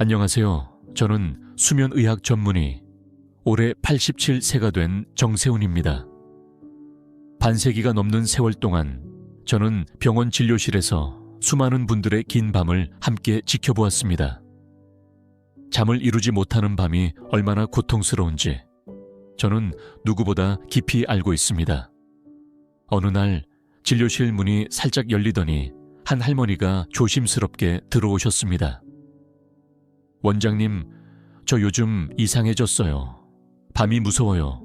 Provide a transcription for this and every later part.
안녕하세요. 저는 수면의학 전문의, 올해 87세가 된 정세훈입니다. 반세기가 넘는 세월 동안 저는 병원 진료실에서 수많은 분들의 긴 밤을 함께 지켜보았습니다. 잠을 이루지 못하는 밤이 얼마나 고통스러운지 저는 누구보다 깊이 알고 있습니다. 어느 날 진료실 문이 살짝 열리더니 한 할머니가 조심스럽게 들어오셨습니다. 원장님, 저 요즘 이상해졌어요. 밤이 무서워요.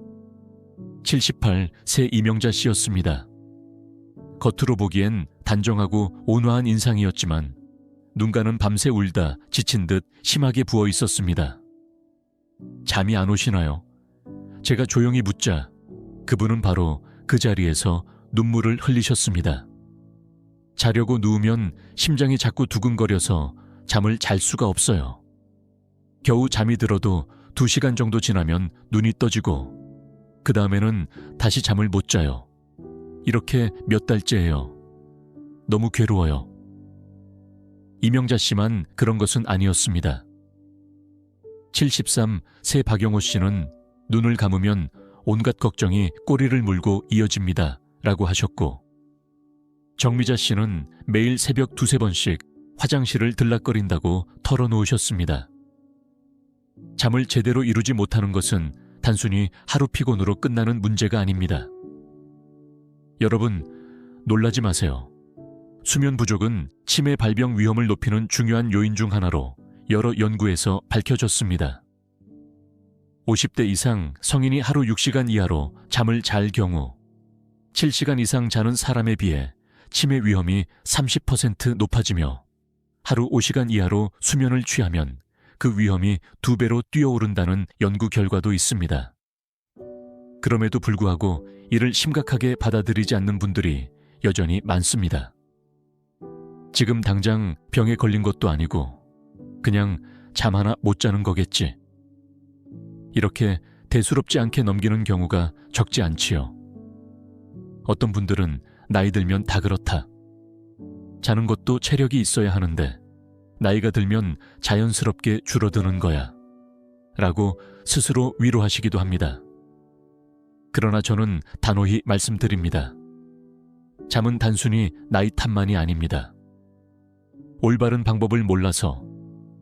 78 새 이명자 씨였습니다. 겉으로 보기엔 단정하고 온화한 인상이었지만 눈가는 밤새 울다 지친 듯 심하게 부어 있었습니다. 잠이 안 오시나요? 제가 조용히 묻자 그분은 바로 그 자리에서 눈물을 흘리셨습니다. 자려고 누우면 심장이 자꾸 두근거려서 잠을 잘 수가 없어요. 겨우 잠이 들어도 2시간 정도 지나면 눈이 떠지고 그 다음에는 다시 잠을 못 자요. 이렇게 몇 달째예요. 너무 괴로워요. 이명자 씨만 그런 것은 아니었습니다. 73 새 박영호 씨는 눈을 감으면 온갖 걱정이 꼬리를 물고 이어집니다. 라고 하셨고, 정미자 씨는 매일 새벽 2-3번씩 화장실을 들락거린다고 털어놓으셨습니다. 잠을 제대로 이루지 못하는 것은 단순히 하루 피곤으로 끝나는 문제가 아닙니다. 여러분, 놀라지 마세요. 수면 부족은 치매 발병 위험을 높이는 중요한 요인 중 하나로 여러 연구에서 밝혀졌습니다. 50대 이상 성인이 하루 6시간 이하로 잠을 잘 경우 7시간 이상 자는 사람에 비해 치매 위험이 30% 높아지며 하루 5시간 이하로 수면을 취하면 그 위험이 2배로 뛰어오른다는 연구 결과도 있습니다. 그럼에도 불구하고 이를 심각하게 받아들이지 않는 분들이 여전히 많습니다. 지금 당장 병에 걸린 것도 아니고 그냥 잠 하나 못 자는 거겠지. 이렇게 대수롭지 않게 넘기는 경우가 적지 않지요. 어떤 분들은 나이 들면 다 그렇다. 자는 것도 체력이 있어야 하는데 나이가 들면 자연스럽게 줄어드는 거야. 라고 스스로 위로하시기도 합니다. 그러나 저는 단호히 말씀드립니다. 잠은 단순히 나이 탓만이 아닙니다. 올바른 방법을 몰라서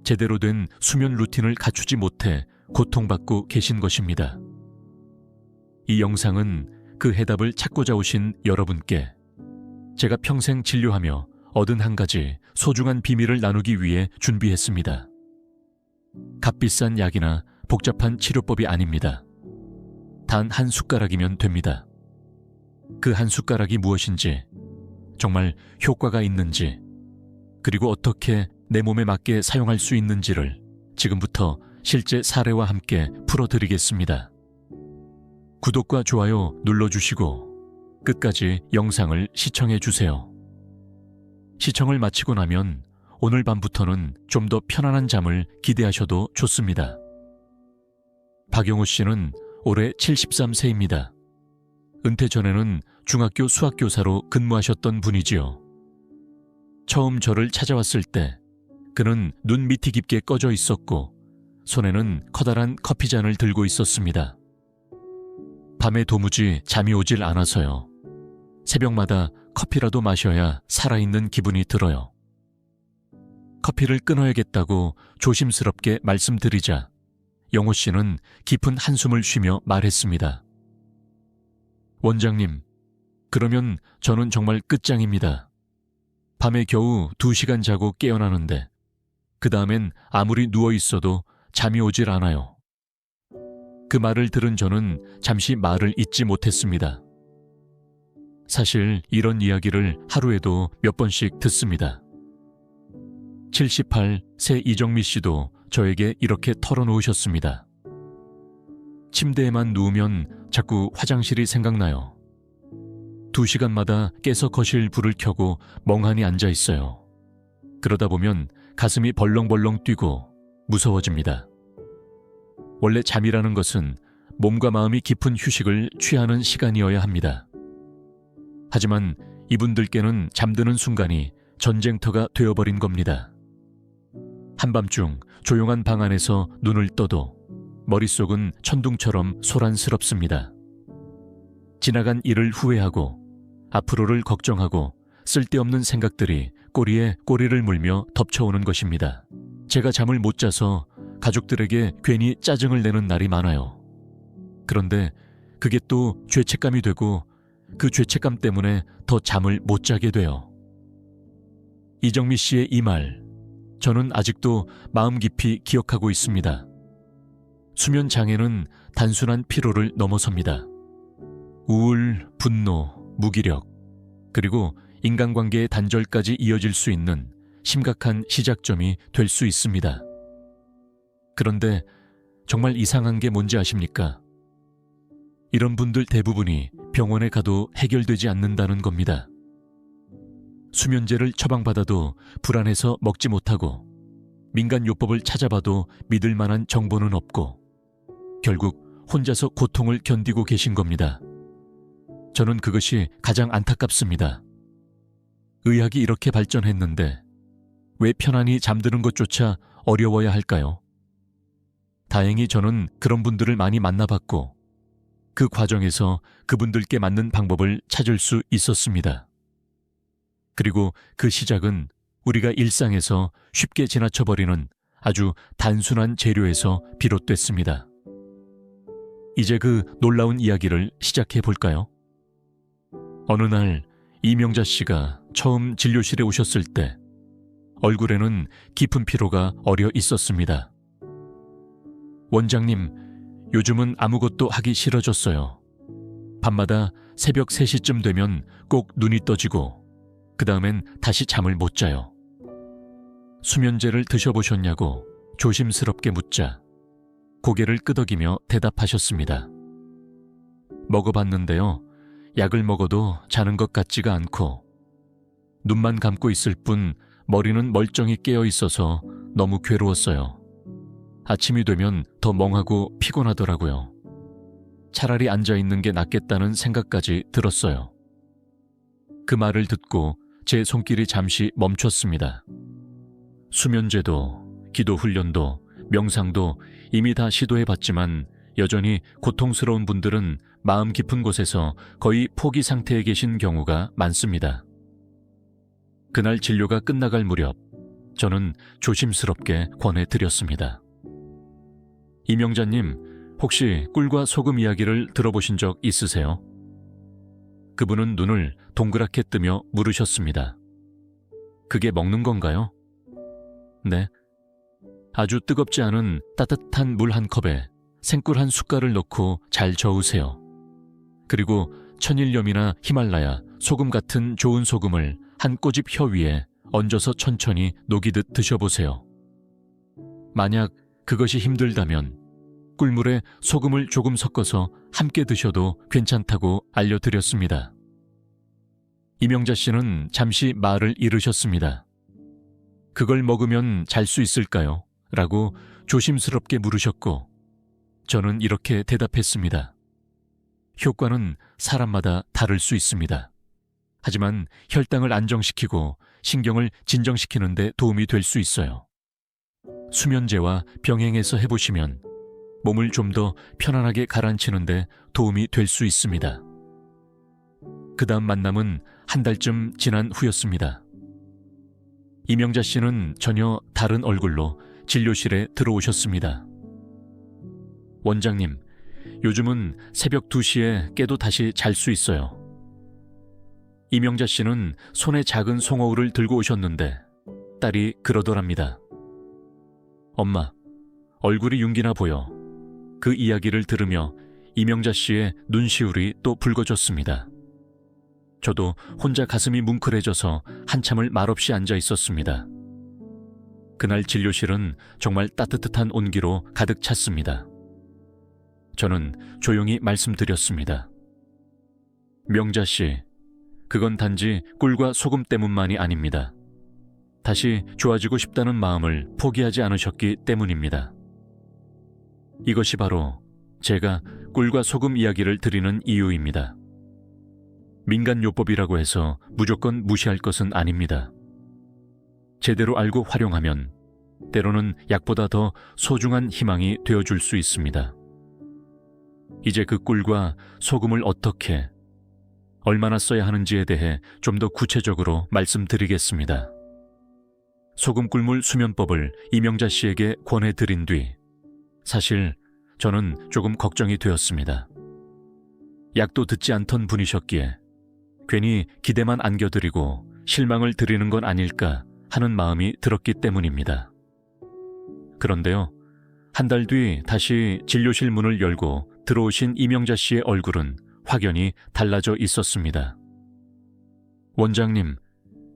제대로 된 수면 루틴을 갖추지 못해 고통받고 계신 것입니다. 이 영상은 그 해답을 찾고자 오신 여러분께 제가 평생 진료하며 얻은 한 가지 소중한 비밀을 나누기 위해 준비했습니다. 값비싼 약이나 복잡한 치료법이 아닙니다. 단 한 숟가락이면 됩니다. 그 한 숟가락이 무엇인지, 정말 효과가 있는지, 그리고 어떻게 내 몸에 맞게 사용할 수 있는지를 지금부터 실제 사례와 함께 풀어드리겠습니다. 구독과 좋아요 눌러주시고 끝까지 영상을 시청해주세요. 시청을 마치고 나면 오늘 밤부터는 좀 더 편안한 잠을 기대하셔도 좋습니다. 박영호 씨는 올해 73세입니다. 은퇴 전에는 중학교 수학교사로 근무하셨던 분이지요. 처음 저를 찾아왔을 때 그는 눈 밑이 깊게 꺼져 있었고 손에는 커다란 커피잔을 들고 있었습니다. 밤에 도무지 잠이 오질 않아서요. 새벽마다 커피라도 마셔야 살아있는 기분이 들어요. 커피를 끊어야겠다고 조심스럽게 말씀드리자 영호 씨는 깊은 한숨을 쉬며 말했습니다. 원장님, 그러면 저는 정말 끝장입니다. 밤에 겨우 2시간 자고 깨어나는데 그 다음엔 아무리 누워있어도 잠이 오질 않아요. 그 말을 들은 저는 잠시 말을 잇지 못했습니다. 사실 이런 이야기를 하루에도 몇 번씩 듣습니다. 78 새 이정미 씨도 저에게 이렇게 털어놓으셨습니다. 침대에만 누우면 자꾸 화장실이 생각나요. 2시간마다 깨서 거실 불을 켜고 멍하니 앉아 있어요. 그러다 보면 가슴이 벌렁벌렁 뛰고 무서워집니다. 원래 잠이라는 것은 몸과 마음이 깊은 휴식을 취하는 시간이어야 합니다. 하지만 이분들께는 잠드는 순간이 전쟁터가 되어버린 겁니다. 한밤중 조용한 방 안에서 눈을 떠도 머릿속은 천둥처럼 소란스럽습니다. 지나간 일을 후회하고 앞으로를 걱정하고 쓸데없는 생각들이 꼬리에 꼬리를 물며 덮쳐오는 것입니다. 제가 잠을 못 자서 가족들에게 괜히 짜증을 내는 날이 많아요. 그런데 그게 또 죄책감이 되고 그 죄책감 때문에 더 잠을 못 자게 돼요. 이정미 씨의 이 말, 저는 아직도 마음 깊이 기억하고 있습니다. 수면 장애는 단순한 피로를 넘어섭니다. 우울, 분노, 무기력, 그리고 인간관계의 단절까지 이어질 수 있는 심각한 시작점이 될 수 있습니다. 그런데 정말 이상한 게 뭔지 아십니까? 이런 분들 대부분이 병원에 가도 해결되지 않는다는 겁니다. 수면제를 처방받아도 불안해서 먹지 못하고 민간요법을 찾아봐도 믿을 만한 정보는 없고 결국 혼자서 고통을 견디고 계신 겁니다. 저는 그것이 가장 안타깝습니다. 의학이 이렇게 발전했는데 왜 편안히 잠드는 것조차 어려워야 할까요? 다행히 저는 그런 분들을 많이 만나봤고 그 과정에서 그분들께 맞는 방법을 찾을 수 있었습니다. 그리고 그 시작은 우리가 일상에서 쉽게 지나쳐버리는 아주 단순한 재료에서 비롯됐습니다. 이제 그 놀라운 이야기를 시작해 볼까요? 어느 날 이명자 씨가 처음 진료실에 오셨을 때 얼굴에는 깊은 피로가 어려 있었습니다. 원장님, 요즘은 아무것도 하기 싫어졌어요. 밤마다 새벽 3시쯤 되면 꼭 눈이 떠지고 그 다음엔 다시 잠을 못 자요. 수면제를 드셔보셨냐고 조심스럽게 묻자 고개를 끄덕이며 대답하셨습니다. 먹어봤는데요. 약을 먹어도 자는 것 같지가 않고 눈만 감고 있을 뿐 머리는 멀쩡히 깨어 있어서 너무 괴로웠어요. 아침이 되면 더 멍하고 피곤하더라고요. 차라리 앉아있는 게 낫겠다는 생각까지 들었어요. 그 말을 듣고 제 손길이 잠시 멈췄습니다. 수면제도, 기도 훈련도, 명상도 이미 다 시도해봤지만 여전히 고통스러운 분들은 마음 깊은 곳에서 거의 포기 상태에 계신 경우가 많습니다. 그날 진료가 끝나갈 무렵 저는 조심스럽게 권해드렸습니다. 이명자님, 혹시 꿀과 소금 이야기를 들어보신 적 있으세요? 그분은 눈을 동그랗게 뜨며 물으셨습니다. 그게 먹는 건가요? 네. 아주 뜨겁지 않은 따뜻한 물 한 컵에 생꿀 한 숟갈을 넣고 잘 저으세요. 그리고 천일염이나 히말라야, 소금 같은 좋은 소금을 한 꼬집 혀 위에 얹어서 천천히 녹이듯 드셔보세요. 만약 그것이 힘들다면 꿀물에 소금을 조금 섞어서 함께 드셔도 괜찮다고 알려드렸습니다. 이명자 씨는 잠시 말을 잃으셨습니다. 그걸 먹으면 잘 수 있을까요? 라고 조심스럽게 물으셨고 저는 이렇게 대답했습니다. 효과는 사람마다 다를 수 있습니다. 하지만 혈당을 안정시키고 신경을 진정시키는 데 도움이 될 수 있어요. 수면제와 병행해서 해보시면 몸을 좀 더 편안하게 가라앉히는 데 도움이 될 수 있습니다. 그 다음 만남은 한 달쯤 지난 후였습니다. 이명자 씨는 전혀 다른 얼굴로 진료실에 들어오셨습니다. 원장님, 요즘은 새벽 2시에 깨도 다시 잘 수 있어요. 이명자 씨는 손에 작은 송어울을 들고 오셨는데 딸이 그러더랍니다. 엄마, 얼굴이 윤기나 보여. 그 이야기를 들으며 이명자 씨의 눈시울이 또 붉어졌습니다. 저도 혼자 가슴이 뭉클해져서 한참을 말없이 앉아 있었습니다. 그날 진료실은 정말 따뜻한 온기로 가득 찼습니다. 저는 조용히 말씀드렸습니다. 명자 씨, 그건 단지 꿀과 소금 때문만이 아닙니다. 다시 좋아지고 싶다는 마음을 포기하지 않으셨기 때문입니다. 이것이 바로 제가 꿀과 소금 이야기를 드리는 이유입니다. 민간요법이라고 해서 무조건 무시할 것은 아닙니다. 제대로 알고 활용하면 때로는 약보다 더 소중한 희망이 되어줄 수 있습니다. 이제 그 꿀과 소금을 어떻게, 얼마나 써야 하는지에 대해 좀 더 구체적으로 말씀드리겠습니다. 소금 꿀물 수면법을 이명자 씨에게 권해드린 뒤 사실 저는 조금 걱정이 되었습니다. 약도 듣지 않던 분이셨기에 괜히 기대만 안겨드리고 실망을 드리는 건 아닐까 하는 마음이 들었기 때문입니다. 그런데요, 한 달 뒤 다시 진료실 문을 열고 들어오신 이명자 씨의 얼굴은 확연히 달라져 있었습니다. 원장님,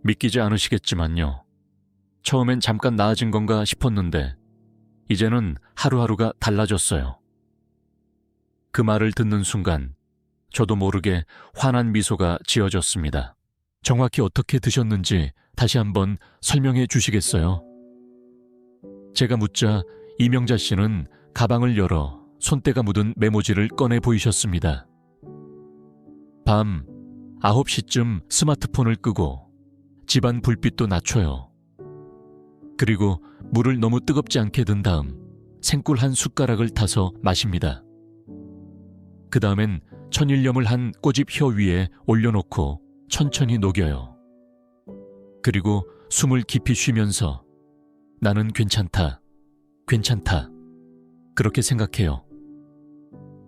믿기지 않으시겠지만요. 처음엔 잠깐 나아진 건가 싶었는데 이제는 하루하루가 달라졌어요. 그 말을 듣는 순간 저도 모르게 환한 미소가 지어졌습니다. 정확히 어떻게 드셨는지 다시 한번 설명해 주시겠어요? 제가 묻자 이명자 씨는 가방을 열어 손때가 묻은 메모지를 꺼내 보이셨습니다. 밤 9시쯤 스마트폰을 끄고 집안 불빛도 낮춰요. 그리고 물을 너무 뜨겁지 않게 든 다음 생꿀 한 숟가락을 타서 마십니다. 그 다음엔 천일염을 한 꼬집 혀 위에 올려놓고 천천히 녹여요. 그리고 숨을 깊이 쉬면서 나는 괜찮다, 괜찮다, 그렇게 생각해요.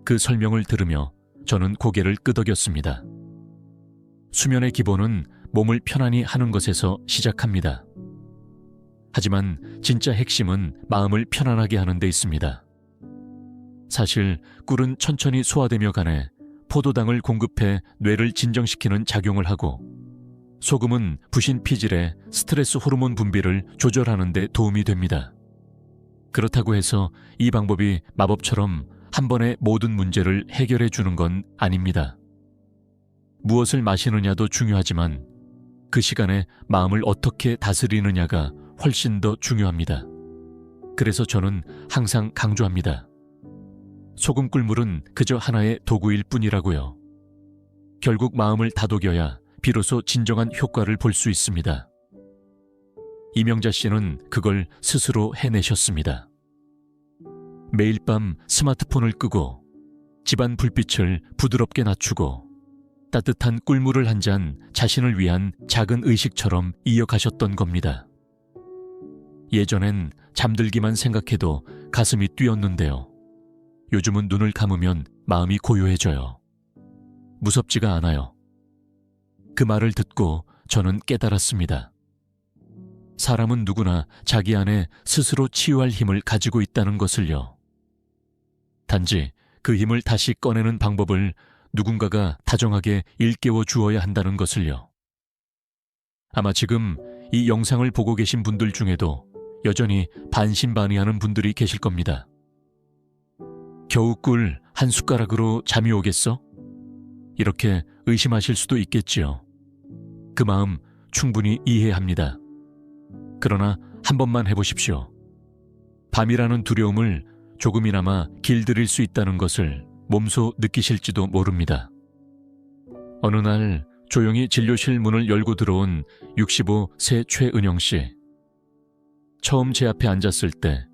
그 설명을 들으며 저는 고개를 끄덕였습니다. 수면의 기본은 몸을 편안히 하는 것에서 시작합니다. 하지만 진짜 핵심은 마음을 편안하게 하는 데 있습니다. 사실 꿀은 천천히 소화되며 가네 포도당을 공급해 뇌를 진정시키는 작용을 하고, 소금은 부신 피질의 스트레스 호르몬 분비를 조절하는 데 도움이 됩니다. 그렇다고 해서 이 방법이 마법처럼 한 번에 모든 문제를 해결해 주는 건 아닙니다. 무엇을 마시느냐도 중요하지만 그 시간에 마음을 어떻게 다스리느냐가 훨씬 더 중요합니다. 그래서 저는 항상 강조합니다. 소금 꿀물은 그저 하나의 도구일 뿐이라고요. 결국 마음을 다독여야 비로소 진정한 효과를 볼 수 있습니다. 이명자 씨는 그걸 스스로 해내셨습니다. 매일 밤 스마트폰을 끄고 집안 불빛을 부드럽게 낮추고 따뜻한 꿀물을 한 잔 자신을 위한 작은 의식처럼 이어가셨던 겁니다. 예전엔 잠들기만 생각해도 가슴이 뛰었는데요. 요즘은 눈을 감으면 마음이 고요해져요. 무섭지가 않아요. 그 말을 듣고 저는 깨달았습니다. 사람은 누구나 자기 안에 스스로 치유할 힘을 가지고 있다는 것을요. 단지 그 힘을 다시 꺼내는 방법을 누군가가 다정하게 일깨워 주어야 한다는 것을요. 아마 지금 이 영상을 보고 계신 분들 중에도 여전히 반신반의하는 분들이 계실 겁니다. 겨우 꿀 한 숟가락으로 잠이 오겠어? 이렇게 의심하실 수도 있겠지요. 그 마음 충분히 이해합니다. 그러나 한 번만 해보십시오. 밤이라는 두려움을 조금이나마 길들일 수 있다는 것을 몸소 느끼실지도 모릅니다. 어느 날 조용히 진료실 문을 열고 들어온 65세 최은영 씨. 처음 제 앞에 앉았을 때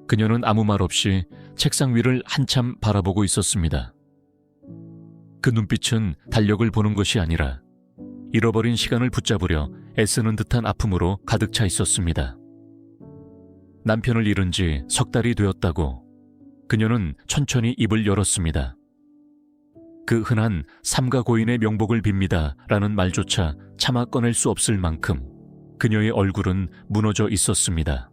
그녀는 아무 말 없이 책상 위를 한참 바라보고 있었습니다. 그 눈빛은 달력을 보는 것이 아니라 잃어버린 시간을 붙잡으려 애쓰는 듯한 아픔으로 가득 차 있었습니다. 남편을 잃은 지 석 달이 되었다고 그녀는 천천히 입을 열었습니다. 그 흔한 삼가 고인의 명복을 빕니다 라는 말조차 차마 꺼낼 수 없을 만큼 그녀의 얼굴은 무너져 있었습니다.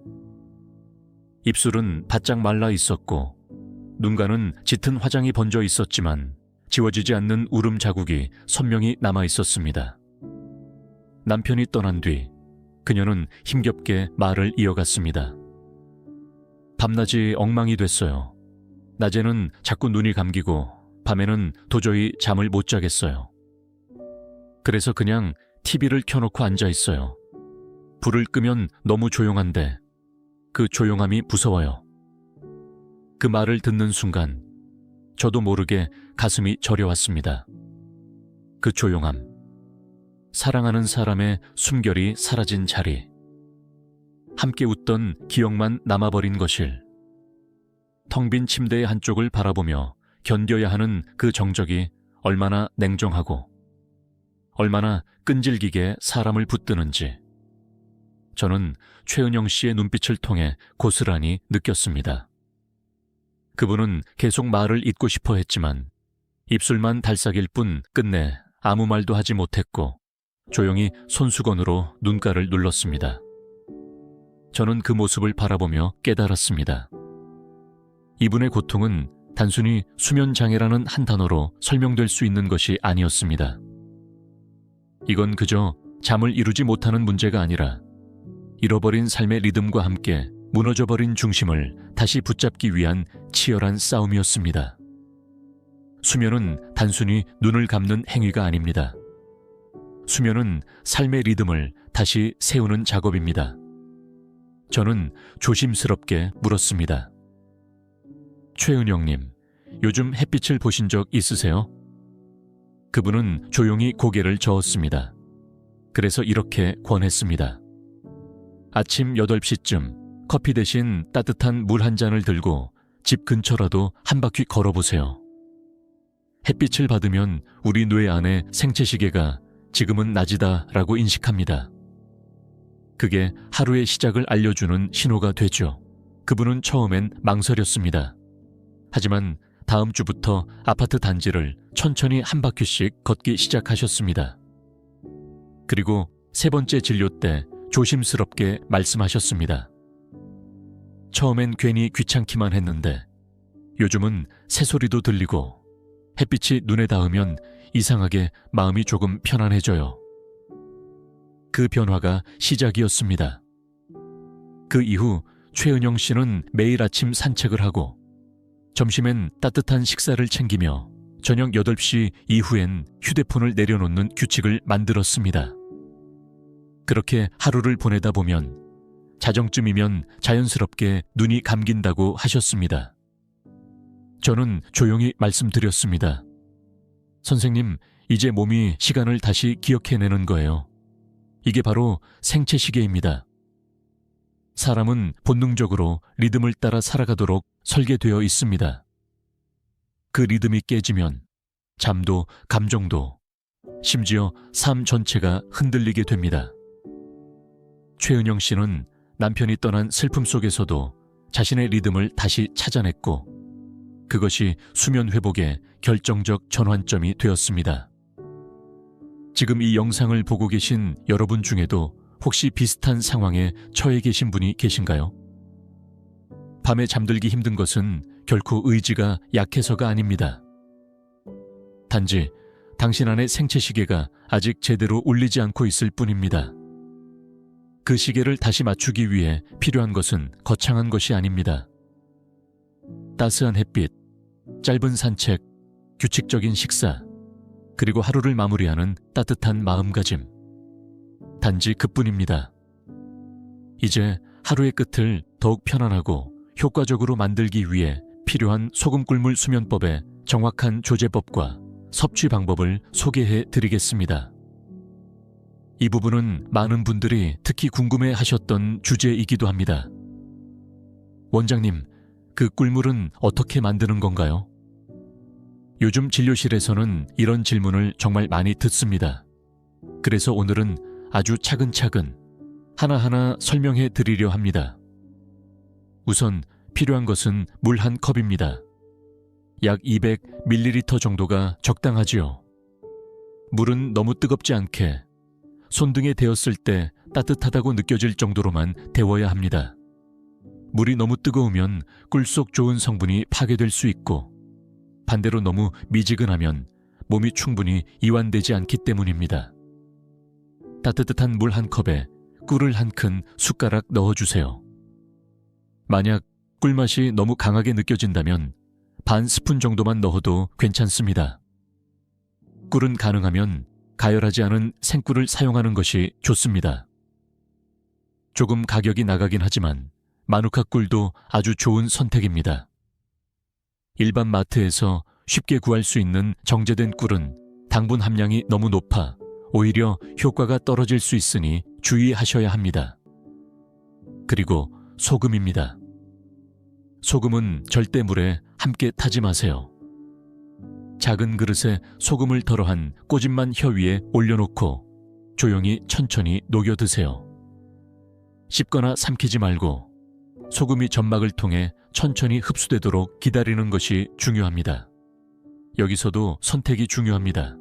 입술은 바짝 말라 있었고 눈가는 짙은 화장이 번져 있었지만 지워지지 않는 울음 자국이 선명히 남아 있었습니다. 남편이 떠난 뒤 그녀는 힘겹게 말을 이어갔습니다. 밤낮이 엉망이 됐어요. 낮에는 자꾸 눈이 감기고 밤에는 도저히 잠을 못 자겠어요. 그래서 그냥 TV를 켜놓고 앉아 있어요. 불을 끄면 너무 조용한데 그 조용함이 무서워요. 그 말을 듣는 순간 저도 모르게 가슴이 저려왔습니다. 그 조용함, 사랑하는 사람의 숨결이 사라진 자리, 함께 웃던 기억만 남아버린 것일. 텅 빈 침대의 한쪽을 바라보며 견뎌야 하는 그 정적이 얼마나 냉정하고 얼마나 끈질기게 사람을 붙드는지 저는 최은영 씨의 눈빛을 통해 고스란히 느꼈습니다. 그분은 계속 말을 잇고 싶어 했지만 입술만 달싹일 뿐 끝내 아무 말도 하지 못했고 조용히 손수건으로 눈가를 눌렀습니다. 저는 그 모습을 바라보며 깨달았습니다. 이분의 고통은 단순히 수면장애라는 한 단어로 설명될 수 있는 것이 아니었습니다. 이건 그저 잠을 이루지 못하는 문제가 아니라 잃어버린 삶의 리듬과 함께 무너져버린 중심을 다시 붙잡기 위한 치열한 싸움이었습니다. 수면은 단순히 눈을 감는 행위가 아닙니다. 수면은 삶의 리듬을 다시 세우는 작업입니다. 저는 조심스럽게 물었습니다. 최은영님, 요즘 햇빛을 보신 적 있으세요? 그분은 조용히 고개를 저었습니다. 그래서 이렇게 권했습니다. 아침 8시쯤 커피 대신 따뜻한 물 한 잔을 들고 집 근처라도 한 바퀴 걸어보세요. 햇빛을 받으면 우리 뇌 안에 생체시계가 지금은 낮이다라고 인식합니다. 그게 하루의 시작을 알려주는 신호가 되죠. 그분은 처음엔 망설였습니다. 하지만 다음 주부터 아파트 단지를 천천히 한 바퀴씩 걷기 시작하셨습니다. 그리고 세 번째 진료 때 조심스럽게 말씀하셨습니다. 처음엔 괜히 귀찮기만 했는데 요즘은 새소리도 들리고 햇빛이 눈에 닿으면 이상하게 마음이 조금 편안해져요. 그 변화가 시작이었습니다. 그 이후 최은영 씨는 매일 아침 산책을 하고 점심엔 따뜻한 식사를 챙기며 저녁 8시 이후엔 휴대폰을 내려놓는 규칙을 만들었습니다. 그렇게 하루를 보내다 보면 자정쯤이면 자연스럽게 눈이 감긴다고 하셨습니다. 저는 조용히 말씀드렸습니다. 선생님, 이제 몸이 시간을 다시 기억해내는 거예요. 이게 바로 생체시계입니다. 사람은 본능적으로 리듬을 따라 살아가도록 설계되어 있습니다. 그 리듬이 깨지면 잠도 감정도 심지어 삶 전체가 흔들리게 됩니다. 최은영 씨는 남편이 떠난 슬픔 속에서도 자신의 리듬을 다시 찾아냈고 그것이 수면 회복의 결정적 전환점이 되었습니다. 지금 이 영상을 보고 계신 여러분 중에도 혹시 비슷한 상황에 처해 계신 분이 계신가요? 밤에 잠들기 힘든 것은 결코 의지가 약해서가 아닙니다. 단지 당신 안의 생체시계가 아직 제대로 울리지 않고 있을 뿐입니다. 그 시계를 다시 맞추기 위해 필요한 것은 거창한 것이 아닙니다. 따스한 햇빛, 짧은 산책, 규칙적인 식사, 그리고 하루를 마무리하는 따뜻한 마음가짐. 단지 그뿐입니다. 이제 하루의 끝을 더욱 편안하고 효과적으로 만들기 위해 필요한 소금 꿀물 수면법의 정확한 조제법과 섭취 방법을 소개해 드리겠습니다. 이 부분은 많은 분들이 특히 궁금해 하셨던 주제이기도 합니다. 원장님, 그 꿀물은 어떻게 만드는 건가요? 요즘 진료실에서는 이런 질문을 정말 많이 듣습니다. 그래서 오늘은 아주 차근차근 하나하나 설명해 드리려 합니다. 우선 필요한 것은 물 한 컵입니다. 약 200ml 정도가 적당하지요. 물은 너무 뜨겁지 않게 손등에 데웠을 때 따뜻하다고 느껴질 정도로만 데워야 합니다. 물이 너무 뜨거우면 꿀 속 좋은 성분이 파괴될 수 있고 반대로 너무 미지근하면 몸이 충분히 이완되지 않기 때문입니다. 따뜻한 물 한 컵에 꿀을 한 큰 숟가락 넣어주세요. 만약 꿀맛이 너무 강하게 느껴진다면 반 스푼 정도만 넣어도 괜찮습니다. 꿀은 가능하면 가열하지 않은 생꿀을 사용하는 것이 좋습니다. 조금 가격이 나가긴 하지만 마누카 꿀도 아주 좋은 선택입니다. 일반 마트에서 쉽게 구할 수 있는 정제된 꿀은 당분 함량이 너무 높아 오히려 효과가 떨어질 수 있으니 주의하셔야 합니다. 그리고 소금입니다. 소금은 절대 물에 함께 타지 마세요. 작은 그릇에 소금을 덜어한 꼬집만 혀 위에 올려놓고 조용히 천천히 녹여 드세요. 씹거나 삼키지 말고 소금이 점막을 통해 천천히 흡수되도록 기다리는 것이 중요합니다. 여기서도 선택이 중요합니다.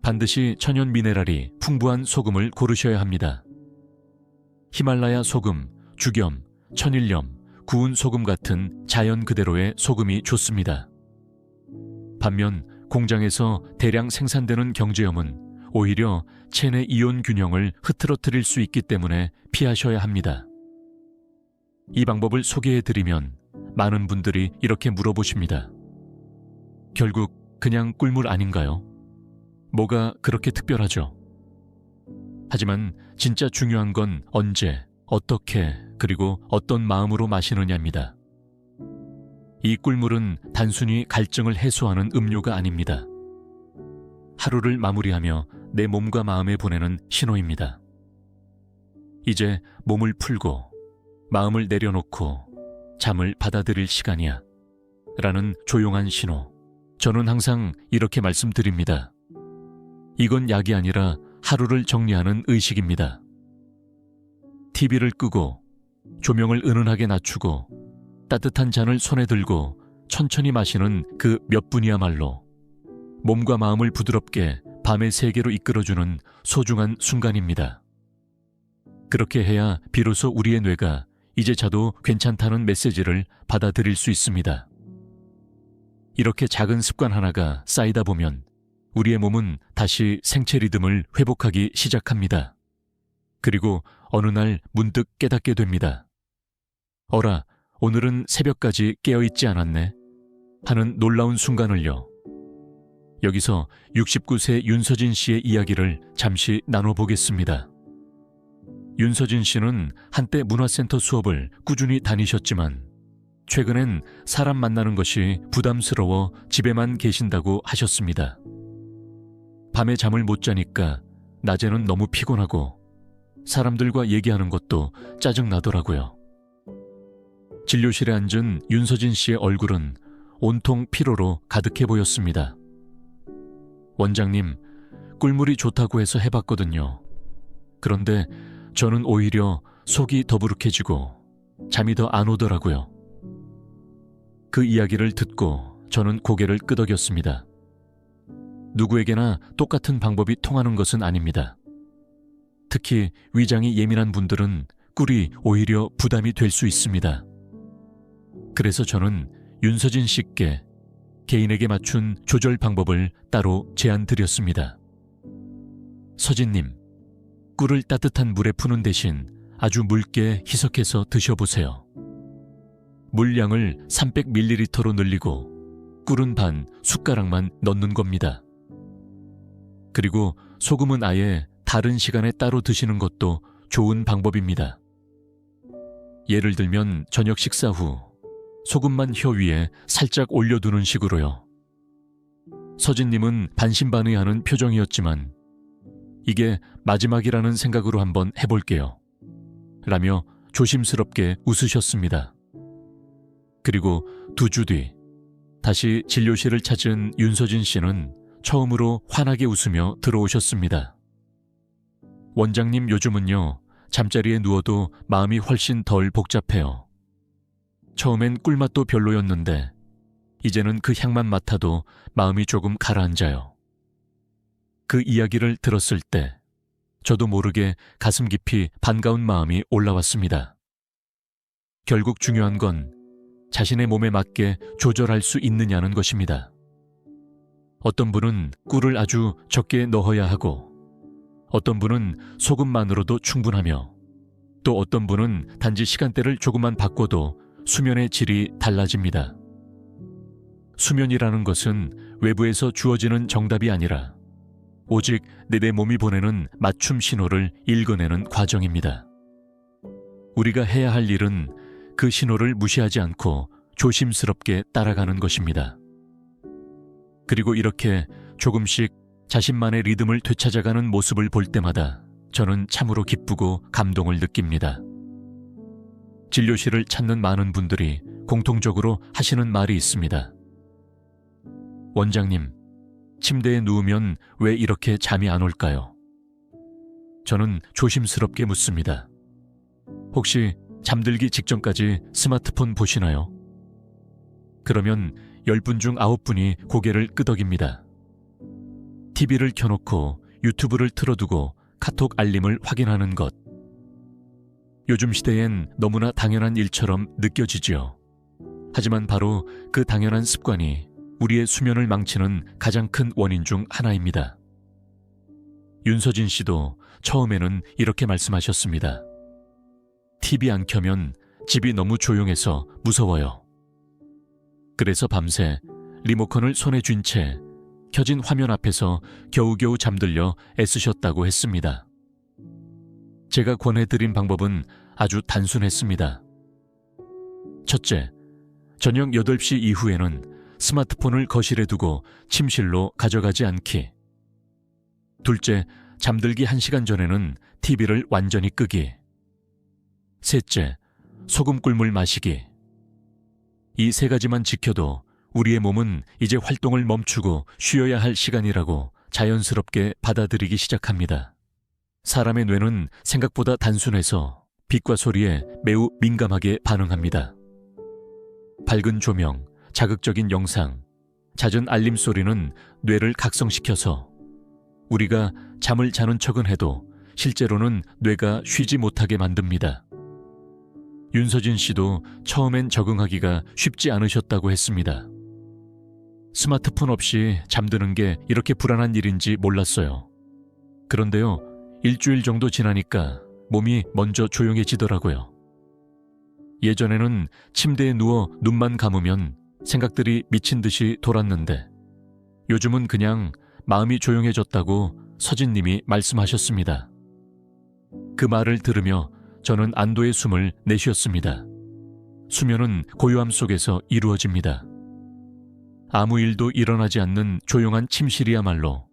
반드시 천연 미네랄이 풍부한 소금을 고르셔야 합니다. 히말라야 소금, 죽염, 천일염, 구운 소금 같은 자연 그대로의 소금이 좋습니다. 반면 공장에서 대량 생산되는 경제염은 오히려 체내 이온 균형을 흐트러뜨릴 수 있기 때문에 피하셔야 합니다. 이 방법을 소개해드리면 많은 분들이 이렇게 물어보십니다. 결국 그냥 꿀물 아닌가요? 뭐가 그렇게 특별하죠? 하지만 진짜 중요한 건 언제, 어떻게, 그리고 어떤 마음으로 마시느냐입니다. 이 꿀물은 단순히 갈증을 해소하는 음료가 아닙니다. 하루를 마무리하며 내 몸과 마음에 보내는 신호입니다. 이제 몸을 풀고 마음을 내려놓고 잠을 받아들일 시간이야 라는 조용한 신호. 저는 항상 이렇게 말씀드립니다. 이건 약이 아니라 하루를 정리하는 의식입니다. TV를 끄고 조명을 은은하게 낮추고 따뜻한 잔을 손에 들고 천천히 마시는 그 몇 분이야말로 몸과 마음을 부드럽게 밤의 세계로 이끌어주는 소중한 순간입니다. 그렇게 해야 비로소 우리의 뇌가 이제 자도 괜찮다는 메시지를 받아들일 수 있습니다. 이렇게 작은 습관 하나가 쌓이다 보면 우리의 몸은 다시 생체 리듬을 회복하기 시작합니다. 그리고 어느 날 문득 깨닫게 됩니다. 어라, 오늘은 새벽까지 깨어있지 않았네 하는 놀라운 순간을요. 여기서 69세 윤서진 씨의 이야기를 잠시 나눠보겠습니다. 윤서진 씨는 한때 문화센터 수업을 꾸준히 다니셨지만 최근엔 사람 만나는 것이 부담스러워 집에만 계신다고 하셨습니다. 밤에 잠을 못 자니까 낮에는 너무 피곤하고 사람들과 얘기하는 것도 짜증나더라고요. 진료실에 앉은 윤서진 씨의 얼굴은 온통 피로로 가득해 보였습니다. 원장님, 꿀물이 좋다고 해서 해봤거든요. 그런데 저는 오히려 속이 더부룩해지고 잠이 더 안 오더라고요. 그 이야기를 듣고 저는 고개를 끄덕였습니다. 누구에게나 똑같은 방법이 통하는 것은 아닙니다. 특히 위장이 예민한 분들은 꿀이 오히려 부담이 될 수 있습니다. 그래서 저는 윤서진 씨께 개인에게 맞춘 조절 방법을 따로 제안드렸습니다. 서진님, 꿀을 따뜻한 물에 푸는 대신 아주 묽게 희석해서 드셔보세요. 물량을 300ml로 늘리고 꿀은 반 숟가락만 넣는 겁니다. 그리고 소금은 아예 다른 시간에 따로 드시는 것도 좋은 방법입니다. 예를 들면 저녁 식사 후 소금만 혀 위에 살짝 올려두는 식으로요. 서진님은 반신반의하는 표정이었지만 이게 마지막이라는 생각으로 한번 해볼게요. 라며 조심스럽게 웃으셨습니다. 그리고 2주 뒤 다시 진료실을 찾은 윤서진 씨는 처음으로 환하게 웃으며 들어오셨습니다. 원장님, 요즘은요, 잠자리에 누워도 마음이 훨씬 덜 복잡해요. 처음엔 꿀맛도 별로였는데 이제는 그 향만 맡아도 마음이 조금 가라앉아요. 그 이야기를 들었을 때 저도 모르게 가슴 깊이 반가운 마음이 올라왔습니다. 결국 중요한 건 자신의 몸에 맞게 조절할 수 있느냐는 것입니다. 어떤 분은 꿀을 아주 적게 넣어야 하고 어떤 분은 소금만으로도 충분하며 또 어떤 분은 단지 시간대를 조금만 바꿔도 수면의 질이 달라집니다. 수면이라는 것은 외부에서 주어지는 정답이 아니라 오직 내 몸이 보내는 맞춤 신호를 읽어내는 과정입니다. 우리가 해야 할 일은 그 신호를 무시하지 않고 조심스럽게 따라가는 것입니다. 그리고 이렇게 조금씩 자신만의 리듬을 되찾아가는 모습을 볼 때마다 저는 참으로 기쁘고 감동을 느낍니다. 진료실을 찾는 많은 분들이 공통적으로 하시는 말이 있습니다. 원장님, 침대에 누우면 왜 이렇게 잠이 안 올까요? 저는 조심스럽게 묻습니다. 혹시 잠들기 직전까지 스마트폰 보시나요? 그러면 10분 중 9분이 고개를 끄덕입니다. TV를 켜놓고 유튜브를 틀어두고 카톡 알림을 확인하는 것. 요즘 시대엔 너무나 당연한 일처럼 느껴지지요. 하지만 바로 그 당연한 습관이 우리의 수면을 망치는 가장 큰 원인 중 하나입니다. 윤서진 씨도 처음에는 이렇게 말씀하셨습니다. TV 안 켜면 집이 너무 조용해서 무서워요. 그래서 밤새 리모컨을 손에 쥔 채 켜진 화면 앞에서 겨우겨우 잠들려 애쓰셨다고 했습니다. 제가 권해드린 방법은 아주 단순했습니다. 첫째, 저녁 8시 이후에는 스마트폰을 거실에 두고 침실로 가져가지 않기. 둘째, 잠들기 1시간 전에는 TV를 완전히 끄기. 셋째, 소금 꿀물 마시기. 이 3가지만 지켜도 우리의 몸은 이제 활동을 멈추고 쉬어야 할 시간이라고 자연스럽게 받아들이기 시작합니다. 사람의 뇌는 생각보다 단순해서 빛과 소리에 매우 민감하게 반응합니다. 밝은 조명, 자극적인 영상, 잦은 알림 소리는 뇌를 각성시켜서 우리가 잠을 자는 척은 해도 실제로는 뇌가 쉬지 못하게 만듭니다. 윤서진 씨도 처음엔 적응하기가 쉽지 않으셨다고 했습니다. 스마트폰 없이 잠드는 게 이렇게 불안한 일인지 몰랐어요. 그런데요, 일주일 정도 지나니까 몸이 먼저 조용해지더라고요. 예전에는 침대에 누워 눈만 감으면 생각들이 미친 듯이 돌았는데 요즘은 그냥 마음이 조용해졌다고 서진님이 말씀하셨습니다. 그 말을 들으며 저는 안도의 숨을 내쉬었습니다. 수면은 고요함 속에서 이루어집니다. 아무 일도 일어나지 않는 조용한 침실이야말로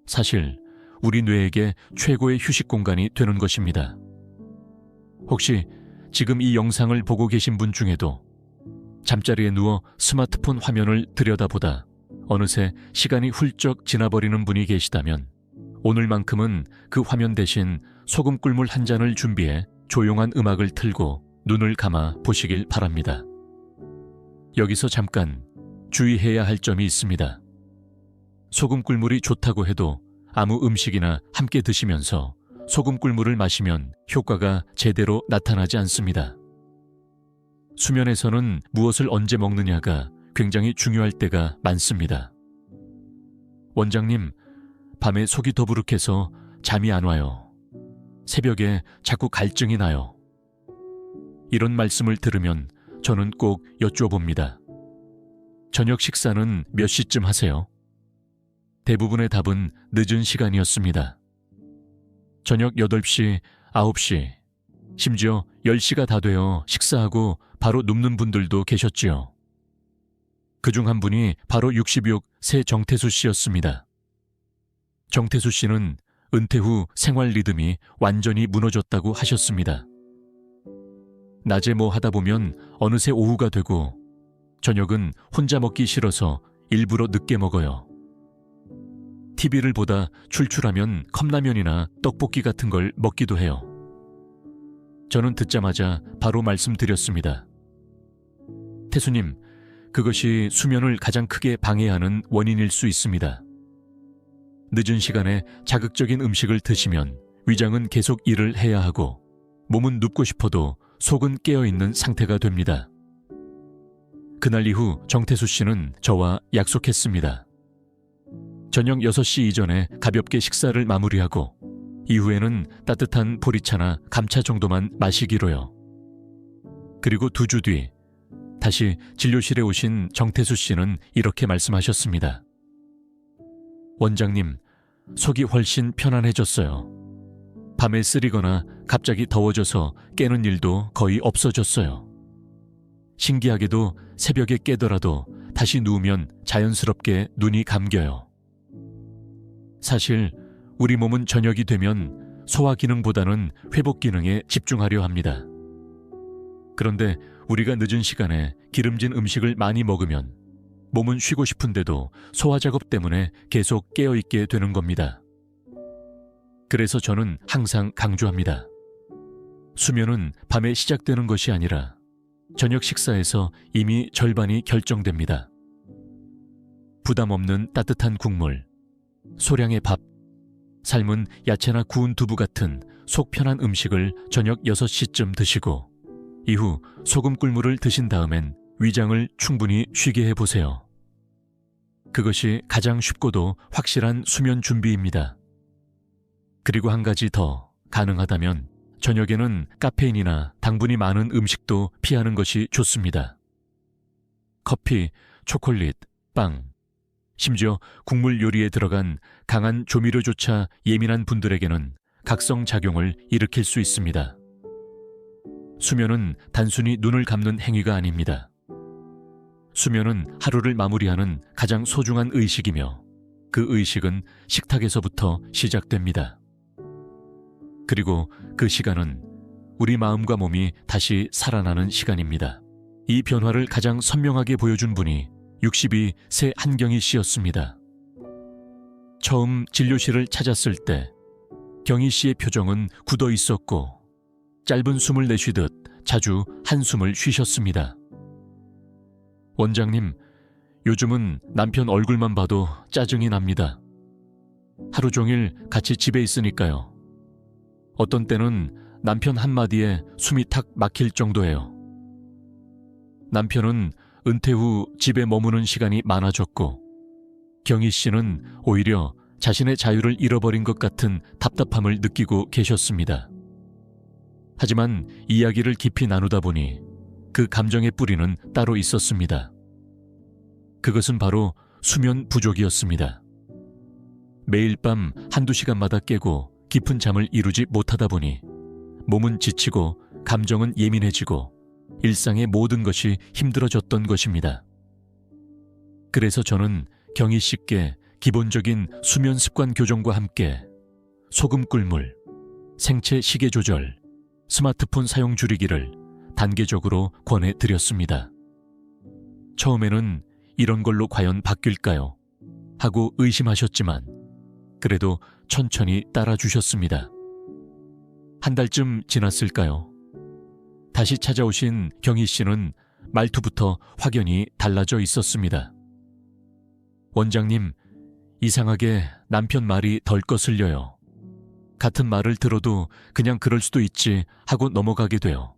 사실 우리 뇌에게 최고의 휴식 공간이 되는 것입니다. 혹시 지금 이 영상을 보고 계신 분 중에도 잠자리에 누워 스마트폰 화면을 들여다보다 어느새 시간이 훌쩍 지나버리는 분이 계시다면 오늘만큼은 그 화면 대신 소금 꿀물 한 잔을 준비해 조용한 음악을 틀고 눈을 감아 보시길 바랍니다. 여기서 잠깐 주의해야 할 점이 있습니다. 소금 꿀물이 좋다고 해도 아무 음식이나 함께 드시면서 소금 꿀물을 마시면 효과가 제대로 나타나지 않습니다. 수면에서는 무엇을 언제 먹느냐가 굉장히 중요할 때가 많습니다. 원장님, 밤에 속이 더부룩해서 잠이 안 와요. 새벽에 자꾸 갈증이 나요. 이런 말씀을 들으면 저는 꼭 여쭈어봅니다. 저녁 식사는 몇 시쯤 하세요? 대부분의 답은 늦은 시간이었습니다. 저녁 8시, 9시, 심지어 10시가 다 되어 식사하고 바로 눕는 분들도 계셨지요. 그중 한 분이 바로 66 새 정태수 씨였습니다. 정태수 씨는 은퇴 후 생활 리듬이 완전히 무너졌다고 하셨습니다. 낮에 뭐 하다 보면 어느새 오후가 되고 저녁은 혼자 먹기 싫어서 일부러 늦게 먹어요. TV를 보다 출출하면 컵라면이나 떡볶이 같은 걸 먹기도 해요. 저는 듣자마자 바로 말씀드렸습니다. 태수님, 그것이 수면을 가장 크게 방해하는 원인일 수 있습니다. 늦은 시간에 자극적인 음식을 드시면 위장은 계속 일을 해야 하고 몸은 눕고 싶어도 속은 깨어있는 상태가 됩니다. 그날 이후 정태수 씨는 저와 약속했습니다. 저녁 6시 이전에 가볍게 식사를 마무리하고 이후에는 따뜻한 보리차나 감차 정도만 마시기로요. 그리고 2주 뒤 다시 진료실에 오신 정태수 씨는 이렇게 말씀하셨습니다. 원장님, 속이 훨씬 편안해졌어요. 밤에 쓰리거나 갑자기 더워져서 깨는 일도 거의 없어졌어요. 신기하게도 새벽에 깨더라도 다시 누우면 자연스럽게 눈이 감겨요. 사실 우리 몸은 저녁이 되면 소화 기능보다는 회복 기능에 집중하려 합니다. 그런데 우리가 늦은 시간에 기름진 음식을 많이 먹으면 몸은 쉬고 싶은데도 소화 작업 때문에 계속 깨어있게 되는 겁니다. 그래서 저는 항상 강조합니다. 수면은 밤에 시작되는 것이 아니라 저녁 식사에서 이미 절반이 결정됩니다. 부담 없는 따뜻한 국물, 소량의 밥, 삶은 야채나 구운 두부 같은 속 편한 음식을 저녁 6시쯤 드시고 이후 소금 꿀물을 드신 다음엔 위장을 충분히 쉬게 해보세요. 그것이 가장 쉽고도 확실한 수면 준비입니다. 그리고 한 가지 더, 가능하다면 저녁에는 카페인이나 당분이 많은 음식도 피하는 것이 좋습니다. 커피, 초콜릿, 빵, 심지어 국물 요리에 들어간 강한 조미료조차 예민한 분들에게는 각성작용을 일으킬 수 있습니다. 수면은 단순히 눈을 감는 행위가 아닙니다. 수면은 하루를 마무리하는 가장 소중한 의식이며 그 의식은 식탁에서부터 시작됩니다. 그리고 그 시간은 우리 마음과 몸이 다시 살아나는 시간입니다. 이 변화를 가장 선명하게 보여준 분이 62 새 한경희 씨였습니다. 처음 진료실을 찾았을 때 경희 씨의 표정은 굳어 있었고 짧은 숨을 내쉬듯 자주 한숨을 쉬셨습니다. 원장님, 요즘은 남편 얼굴만 봐도 짜증이 납니다. 하루 종일 같이 집에 있으니까요. 어떤 때는 남편 한마디에 숨이 탁 막힐 정도예요. 남편은 은퇴 후 집에 머무는 시간이 많아졌고 경희 씨는 오히려 자신의 자유를 잃어버린 것 같은 답답함을 느끼고 계셨습니다. 하지만 이야기를 깊이 나누다 보니 그 감정의 뿌리는 따로 있었습니다. 그것은 바로 수면 부족이었습니다. 매일 밤 한두 시간마다 깨고 깊은 잠을 이루지 못하다 보니 몸은 지치고 감정은 예민해지고 일상의 모든 것이 힘들어졌던 것입니다. 그래서 저는 경희 씨께 기본적인 수면 습관 교정과 함께 소금 꿀물, 생체 시계 조절, 스마트폰 사용 줄이기를 단계적으로 권해드렸습니다. 처음에는 이런 걸로 과연 바뀔까요? 하고 의심하셨지만 그래도 천천히 따라주셨습니다. 한 달쯤 지났을까요? 다시 찾아오신 경희 씨는 말투부터 확연히 달라져 있었습니다. 원장님, 이상하게 남편 말이 덜 거슬려요. 같은 말을 들어도 그냥 그럴 수도 있지 하고 넘어가게 돼요.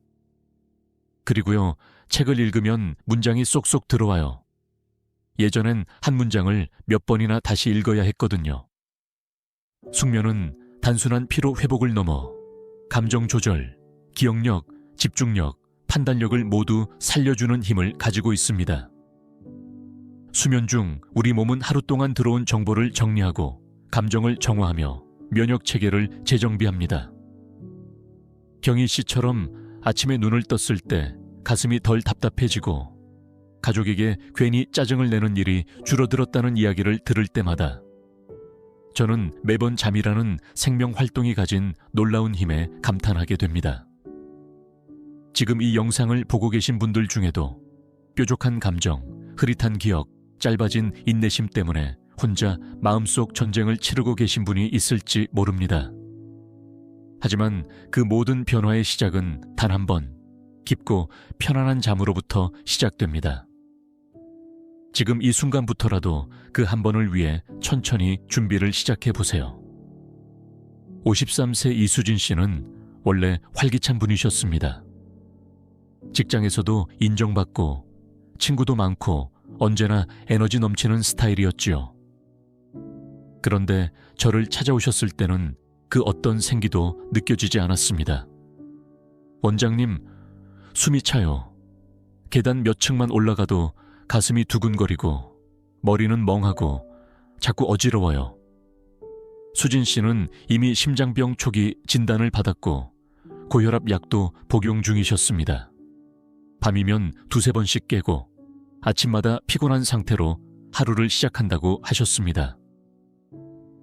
그리고요, 책을 읽으면 문장이 쏙쏙 들어와요. 예전엔 한 문장을 몇 번이나 다시 읽어야 했거든요. 숙면은 단순한 피로 회복을 넘어 감정 조절, 기억력, 집중력, 판단력을 모두 살려주는 힘을 가지고 있습니다. 수면 중 우리 몸은 하루 동안 들어온 정보를 정리하고 감정을 정화하며 면역 체계를 재정비합니다. 경희 씨처럼 아침에 눈을 떴을 때 가슴이 덜 답답해지고 가족에게 괜히 짜증을 내는 일이 줄어들었다는 이야기를 들을 때마다 저는 매번 잠이라는 생명 활동이 가진 놀라운 힘에 감탄하게 됩니다. 지금 이 영상을 보고 계신 분들 중에도 뾰족한 감정, 흐릿한 기억, 짧아진 인내심 때문에 혼자 마음속 전쟁을 치르고 계신 분이 있을지 모릅니다. 하지만 그 모든 변화의 시작은 단 한 번, 깊고 편안한 잠으로부터 시작됩니다. 지금 이 순간부터라도 그 한 번을 위해 천천히 준비를 시작해보세요. 53세 이수진 씨는 원래 활기찬 분이셨습니다. 직장에서도 인정받고 친구도 많고 언제나 에너지 넘치는 스타일이었지요. 그런데 저를 찾아오셨을 때는 그 어떤 생기도 느껴지지 않았습니다. 원장님, 숨이 차요. 계단 몇 층만 올라가도 가슴이 두근거리고 머리는 멍하고 자꾸 어지러워요. 수진 씨는 이미 심장병 초기 진단을 받았고 고혈압 약도 복용 중이셨습니다. 밤이면 두세 번씩 깨고 아침마다 피곤한 상태로 하루를 시작한다고 하셨습니다.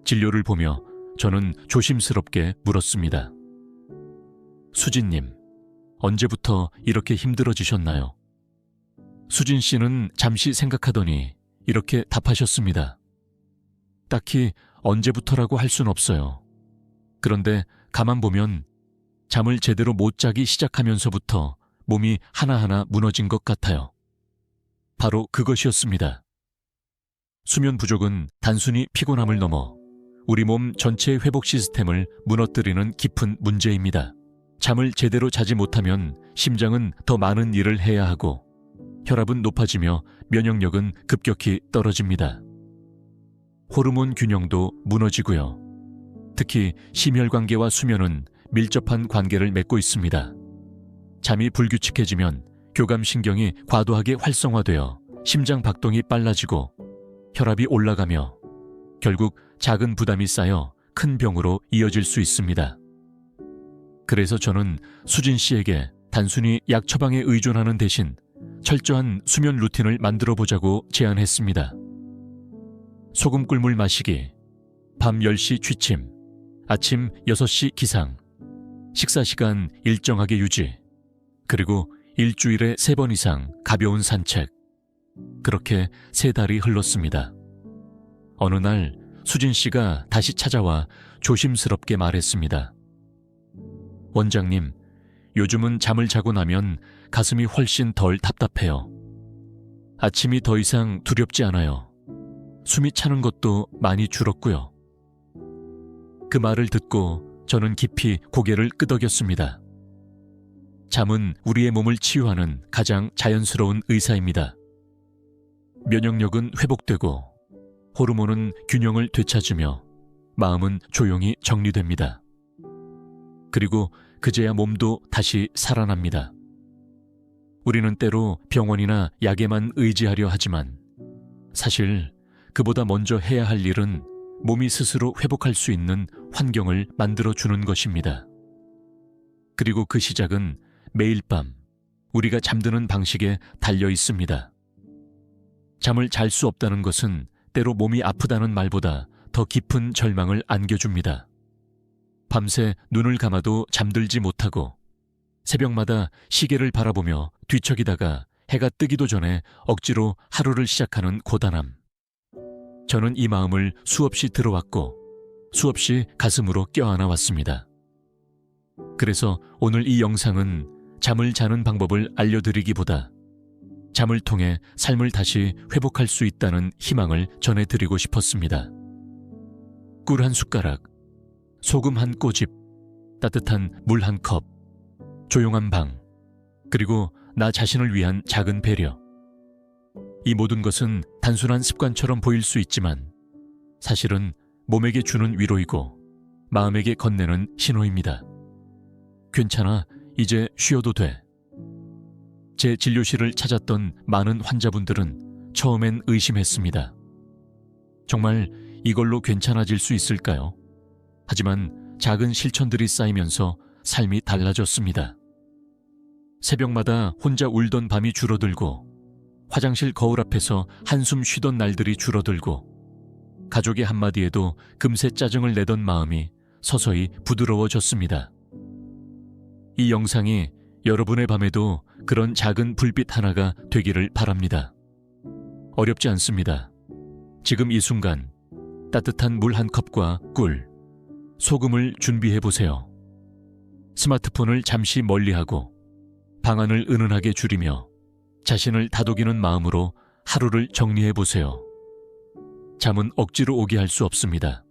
진료를 보며 저는 조심스럽게 물었습니다. 수진님, 언제부터 이렇게 힘들어지셨나요? 수진 씨는 잠시 생각하더니 이렇게 답하셨습니다. 딱히 언제부터라고 할 순 없어요. 그런데 가만 보면 잠을 제대로 못 자기 시작하면서부터 몸이 하나하나 무너진 것 같아요. 바로 그것이었습니다. 수면 부족은 단순히 피곤함을 넘어 우리 몸 전체의 회복 시스템을 무너뜨리는 깊은 문제입니다. 잠을 제대로 자지 못하면 심장은 더 많은 일을 해야 하고 혈압은 높아지며 면역력은 급격히 떨어집니다. 호르몬 균형도 무너지고요. 특히 심혈관계와 수면은 밀접한 관계를 맺고 있습니다. 잠이 불규칙해지면 교감신경이 과도하게 활성화되어 심장 박동이 빨라지고 혈압이 올라가며 결국 작은 부담이 쌓여 큰 병으로 이어질 수 있습니다. 그래서 저는 수진 씨에게 단순히 약 처방에 의존하는 대신 철저한 수면 루틴을 만들어 보자고 제안했습니다. 소금 꿀물 마시기, 밤 10시 취침, 아침 6시 기상, 식사 시간 일정하게 유지, 그리고 일주일에 3번 이상 가벼운 산책. 그렇게 3달이 흘렀습니다. 어느 날 수진 씨가 다시 찾아와 조심스럽게 말했습니다. 원장님, 요즘은 잠을 자고 나면 가슴이 훨씬 덜 답답해요. 아침이 더 이상 두렵지 않아요. 숨이 차는 것도 많이 줄었고요. 그 말을 듣고 저는 깊이 고개를 끄덕였습니다. 잠은 우리의 몸을 치유하는 가장 자연스러운 의사입니다. 면역력은 회복되고 호르몬은 균형을 되찾으며 마음은 조용히 정리됩니다. 그리고 그제야 몸도 다시 살아납니다. 우리는 때로 병원이나 약에만 의지하려 하지만 사실 그보다 먼저 해야 할 일은 몸이 스스로 회복할 수 있는 환경을 만들어주는 것입니다. 그리고 그 시작은 매일 밤 우리가 잠드는 방식에 달려 있습니다. 잠을 잘 수 없다는 것은 때로 몸이 아프다는 말보다 더 깊은 절망을 안겨줍니다. 밤새 눈을 감아도 잠들지 못하고 새벽마다 시계를 바라보며 뒤척이다가 해가 뜨기도 전에 억지로 하루를 시작하는 고단함. 저는 이 마음을 수없이 들어왔고 수없이 가슴으로 껴안아 왔습니다. 그래서 오늘 이 영상은 잠을 자는 방법을 알려드리기보다 잠을 통해 삶을 다시 회복할 수 있다는 희망을 전해드리고 싶었습니다. 꿀 한 숟가락, 소금 한 꼬집, 따뜻한 물 한 컵, 조용한 방, 그리고 나 자신을 위한 작은 배려. 이 모든 것은 단순한 습관처럼 보일 수 있지만 사실은 몸에게 주는 위로이고 마음에게 건네는 신호입니다. 괜찮아, 이제 쉬어도 돼. 제 진료실을 찾았던 많은 환자분들은 처음엔 의심했습니다. 정말 이걸로 괜찮아질 수 있을까요? 하지만 작은 실천들이 쌓이면서 삶이 달라졌습니다. 새벽마다 혼자 울던 밤이 줄어들고 화장실 거울 앞에서 한숨 쉬던 날들이 줄어들고 가족의 한마디에도 금세 짜증을 내던 마음이 서서히 부드러워졌습니다. 이 영상이 여러분의 밤에도 그런 작은 불빛 하나가 되기를 바랍니다. 어렵지 않습니다. 지금 이 순간 따뜻한 물 한 컵과 꿀, 소금을 준비해 보세요. 스마트폰을 잠시 멀리하고 방안을 은은하게 줄이며 자신을 다독이는 마음으로 하루를 정리해 보세요. 잠은 억지로 오게 할 수 없습니다.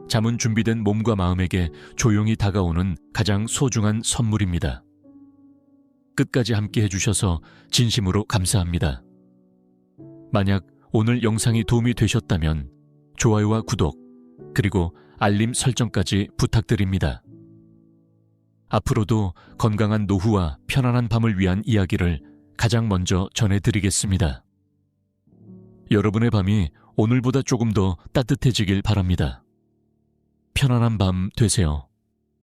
잠은 준비된 몸과 마음에게 조용히 다가오는 가장 소중한 선물입니다. 끝까지 함께 해주셔서 진심으로 감사합니다. 만약 오늘 영상이 도움이 되셨다면 좋아요와 구독, 그리고 알림 설정까지 부탁드립니다. 앞으로도 건강한 노후와 편안한 밤을 위한 이야기를 가장 먼저 전해드리겠습니다. 여러분의 밤이 오늘보다 조금 더 따뜻해지길 바랍니다. 편안한 밤 되세요.